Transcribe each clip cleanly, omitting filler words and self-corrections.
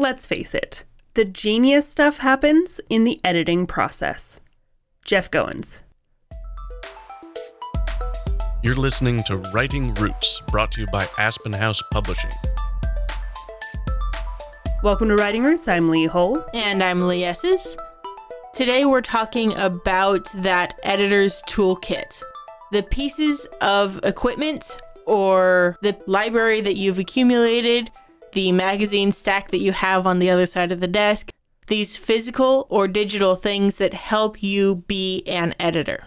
let's face it, the genius stuff happens in the editing process. Jeff Goins. You're listening to Writing Roots, brought to you by Aspen House Publishing. Welcome to Writing Roots. I'm Leigh Hull. And I'm Leigh Esses. Today we're talking about that editor's toolkit. The pieces of equipment or the library that you've accumulated, the magazine stack that you have on the other side of the desk, these physical or digital things that help you be an editor.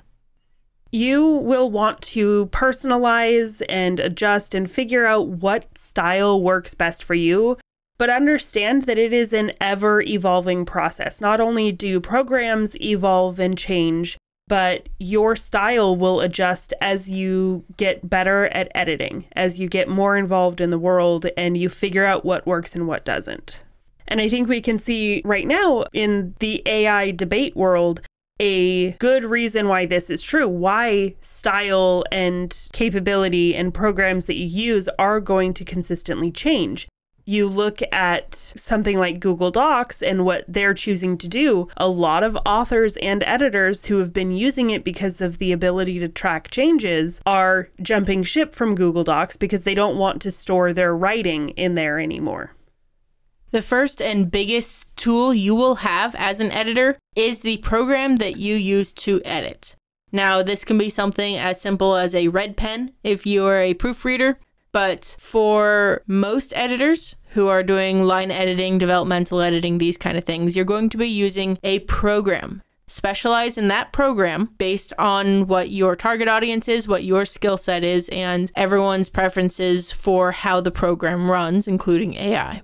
You will want to personalize and adjust and figure out what style works best for you, but understand that it is an ever-evolving process. Not only do programs evolve and change, but your style will adjust as you get better at editing, as you get more involved in the world and you figure out what works and what doesn't. And I think we can see right now in the AI debate world a good reason why this is true, why style and capability and programs that you use are going to consistently change. You look at something like Google Docs and what they're choosing to do. A lot of authors and editors who have been using it because of the ability to track changes are jumping ship from Google Docs because they don't want to store their writing in there anymore. The first and biggest tool you will have as an editor is the program that you use to edit. Now, this can be something as simple as a red pen if you are a proofreader. But for most editors who are doing line editing, developmental editing, these kind of things, you're going to be using a program. Specialize in that program based on what your target audience is, what your skill set is, and everyone's preferences for how the program runs, including AI.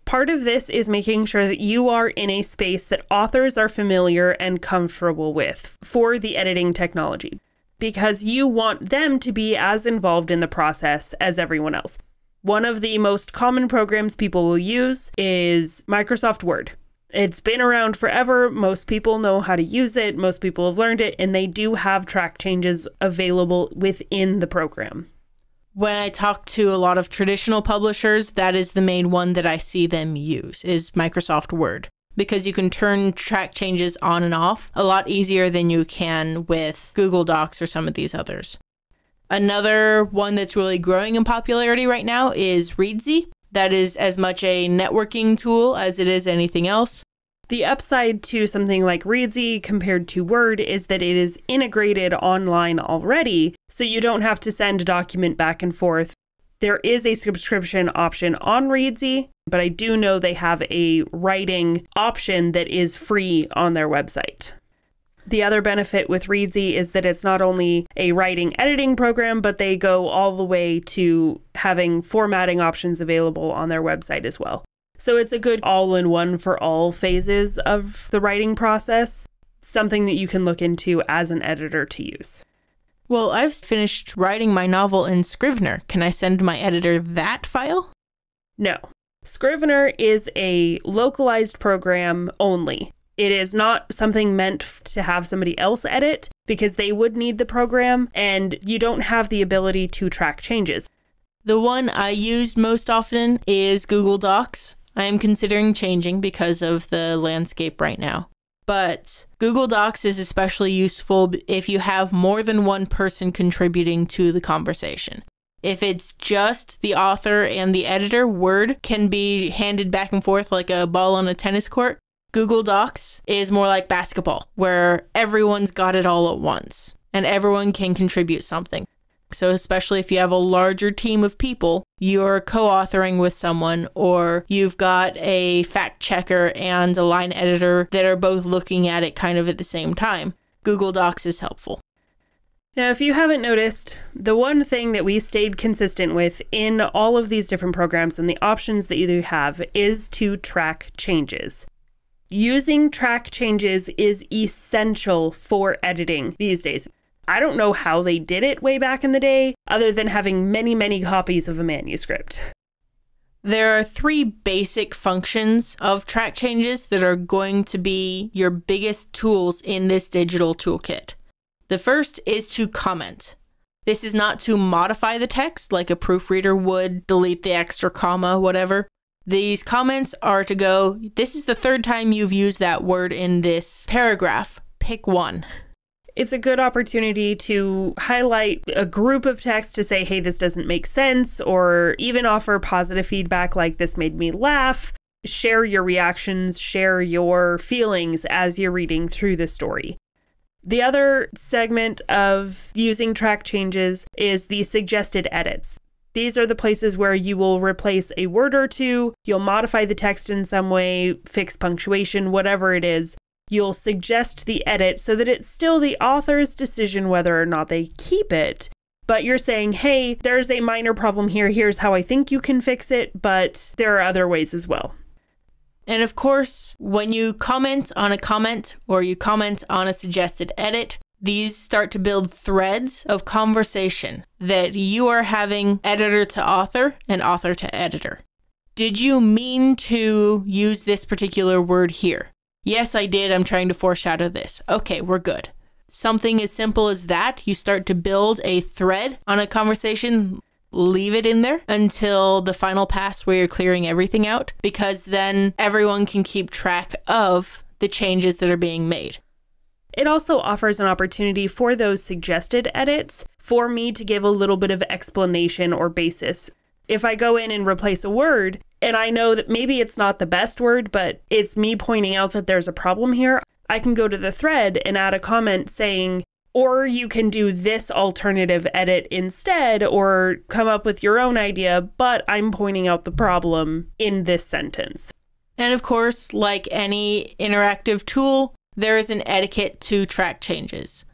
Part of this is making sure that you are in a space that authors are familiar and comfortable with for the editing technology, because you want them to be as involved in the process as everyone else. One of the most common programs people will use is Microsoft Word. It's been around forever. Most people know how to use it. Most people have learned it, and they do have track changes available within the program. When I talk to a lot of traditional publishers, that is the main one that I see them use, is Microsoft Word. Because you can turn track changes on and off a lot easier than you can with Google Docs or some of these others. Another one that's really growing in popularity right now is Reedsy. That is as much a networking tool as it is anything else. The upside to something like Reedsy compared to Word is that it is integrated online already, so you don't have to send a document back and forth. There is a subscription option on Reedsy, but I do know they have a writing option that is free on their website. The other benefit with Reedsy is that it's not only a writing editing program, but they go all the way to having formatting options available on their website as well. So it's a good all-in-one for all phases of the writing process, something that you can look into as an editor to use. Well, I've finished writing my novel in Scrivener. Can I send my editor that file? No. Scrivener is a localized program only. It is not something meant to have somebody else edit because they would need the program and you don't have the ability to track changes. The one I use most often is Google Docs. I am considering changing because of the landscape right now. But Google Docs is especially useful if you have more than one person contributing to the conversation. If it's just the author and the editor, Word can be handed back and forth like a ball on a tennis court. Google Docs is more like basketball, where everyone's got it all at once and everyone can contribute something. So especially if you have a larger team of people, you're co-authoring with someone, or you've got a fact checker and a line editor that are both looking at it kind of at the same time. Google Docs is helpful. Now, if you haven't noticed, the one thing that we stayed consistent with in all of these different programs and the options that you have is to track changes. Using track changes is essential for editing these days. I don't know how they did it way back in the day, other than having many, many copies of a manuscript. There are 3 basic functions of track changes that are going to be your biggest tools in this digital toolkit. The first is to comment. This is not to modify the text like a proofreader would, delete the extra comma, whatever. These comments are to go, this is the third time you've used that word in this paragraph. Pick one. It's a good opportunity to highlight a group of text to say, hey, this doesn't make sense, or even offer positive feedback like this made me laugh. Share your reactions, share your feelings as you're reading through the story. The other segment of using track changes is the suggested edits. These are the places where you will replace a word or two, you'll modify the text in some way, fix punctuation, whatever it is. You'll suggest the edit so that it's still the author's decision whether or not they keep it. But you're saying, hey, there's a minor problem here, here's how I think you can fix it, but there are other ways as well. And of course, when you comment on a comment or you comment on a suggested edit, these start to build threads of conversation that you are having editor to author and author to editor. Did you mean to use this particular word here? Yes, I did. I'm trying to foreshadow this. Okay, we're good. Something as simple as that, you start to build a thread on a conversation. Leave it in there until the final pass where you're clearing everything out, because then everyone can keep track of the changes that are being made. It also offers an opportunity for those suggested edits for me to give a little bit of explanation or basis. If I go in and replace a word, and I know that maybe it's not the best word, but it's me pointing out that there's a problem here, I can go to the thread and add a comment saying, or you can do this alternative edit instead, or come up with your own idea, but I'm pointing out the problem in this sentence. And of course, like any interactive tool, there is an etiquette to track changes.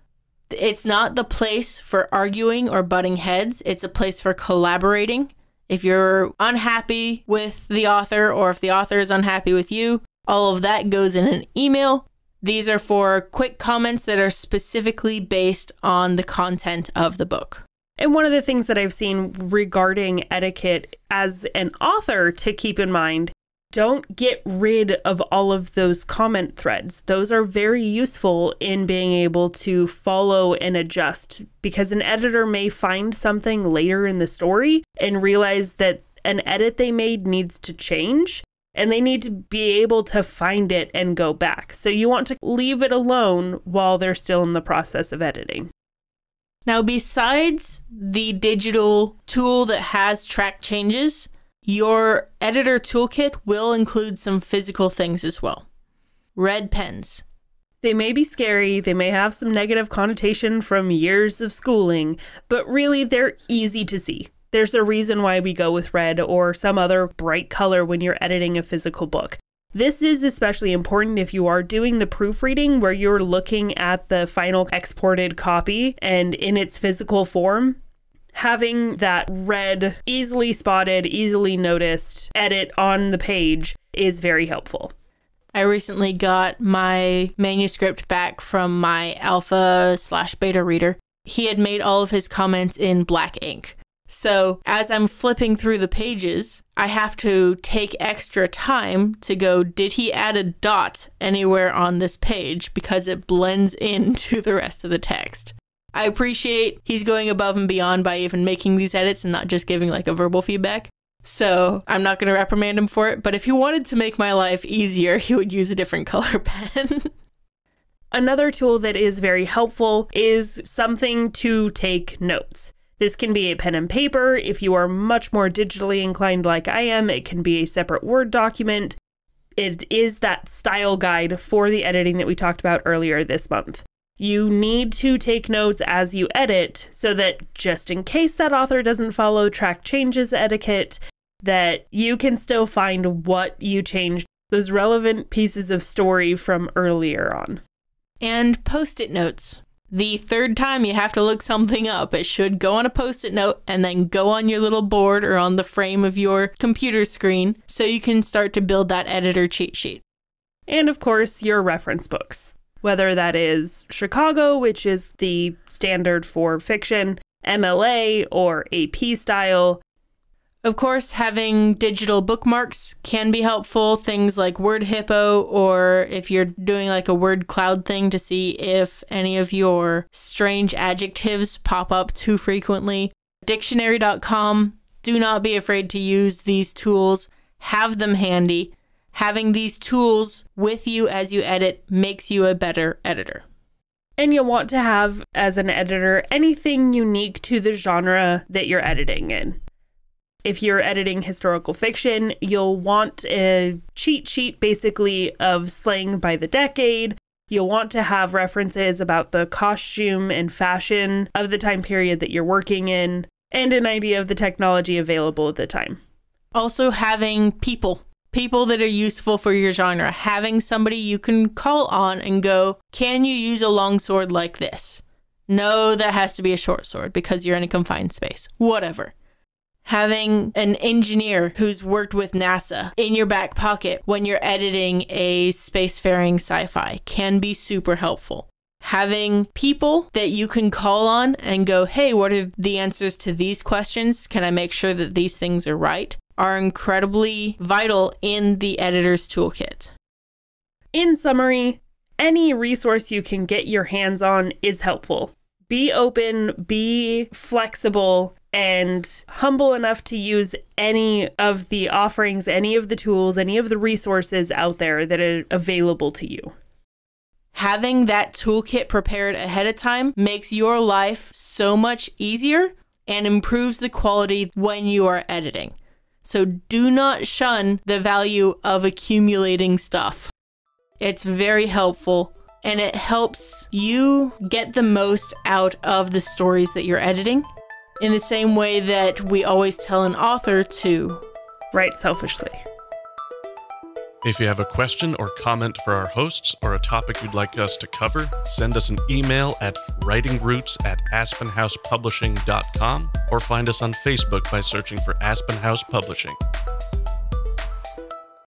It's not the place for arguing or butting heads. It's a place for collaborating. If you're unhappy with the author or if the author is unhappy with you, all of that goes in an email. These are for quick comments that are specifically based on the content of the book. And one of the things that I've seen regarding etiquette as an author to keep in mind, don't get rid of all of those comment threads. Those are very useful in being able to follow and adjust, because an editor may find something later in the story and realize that an edit they made needs to change, and they need to be able to find it and go back. So you want to leave it alone while they're still in the process of editing. Now, besides the digital tool that has track changes, your editor toolkit will include some physical things as well. Red pens. They may be scary, they may have some negative connotation from years of schooling, but really they're easy to see. There's a reason why we go with red or some other bright color when you're editing a physical book. This is especially important if you are doing the proofreading where you're looking at the final exported copy and in its physical form. Having that red, easily spotted, easily noticed edit on the page is very helpful. I recently got my manuscript back from my alpha/beta reader. He had made all of his comments in black ink. So as I'm flipping through the pages, I have to take extra time to go, did he add a dot anywhere on this page? Because it blends into the rest of the text. I appreciate he's going above and beyond by even making these edits and not just giving like a verbal feedback. So I'm not going to reprimand him for it, but if he wanted to make my life easier, he would use a different color pen. Another tool that is very helpful is something to take notes. This can be a pen and paper. If you are much more digitally inclined like I am, it can be a separate Word document. It is that style guide for the editing that we talked about earlier this month. You need to take notes as you edit so that just in case that author doesn't follow track changes etiquette, that you can still find what you changed, those relevant pieces of story from earlier on. And post-it notes. The third time you have to look something up, it should go on a post-it note and then go on your little board or on the frame of your computer screen so you can start to build that editor cheat sheet. And of course, your reference books. Whether that is Chicago, which is the standard for fiction, MLA, or AP style. Of course, having digital bookmarks can be helpful. Things like Word Hippo, or if you're doing like a word cloud thing to see if any of your strange adjectives pop up too frequently. Dictionary.com. Do not be afraid to use these tools. have them handy. Having these tools with you as you edit makes you a better editor. And you'll want to have, as an editor, anything unique to the genre that you're editing in. If you're editing historical fiction, you'll want a cheat sheet, basically, of slang by the decade. You'll want to have references about the costume and fashion of the time period that you're working in, and an idea of the technology available at the time. Also having people that are useful for your genre. Having somebody you can call on and go, can you use a long sword like this? No, that has to be a short sword because you're in a confined space. Whatever. Having an engineer who's worked with NASA in your back pocket when you're editing a spacefaring sci-fi can be super helpful. Having people that you can call on and go, hey, what are the answers to these questions? Can I make sure that these things are right? Are incredibly vital in the editor's toolkit. In summary, any resource you can get your hands on is helpful. Be open, be flexible, and humble enough to use any of the offerings, any of the tools, any of the resources out there that are available to you. Having that toolkit prepared ahead of time makes your life so much easier and improves the quality when you are editing. So do not shun the value of accumulating stuff. It's very helpful, and it helps you get the most out of the stories that you're editing, in the same way that we always tell an author to write selfishly. If you have a question or comment for our hosts or a topic you'd like us to cover, send us an email at writingroots@aspenhousepublishing.com or find us on Facebook by searching for Aspen House Publishing.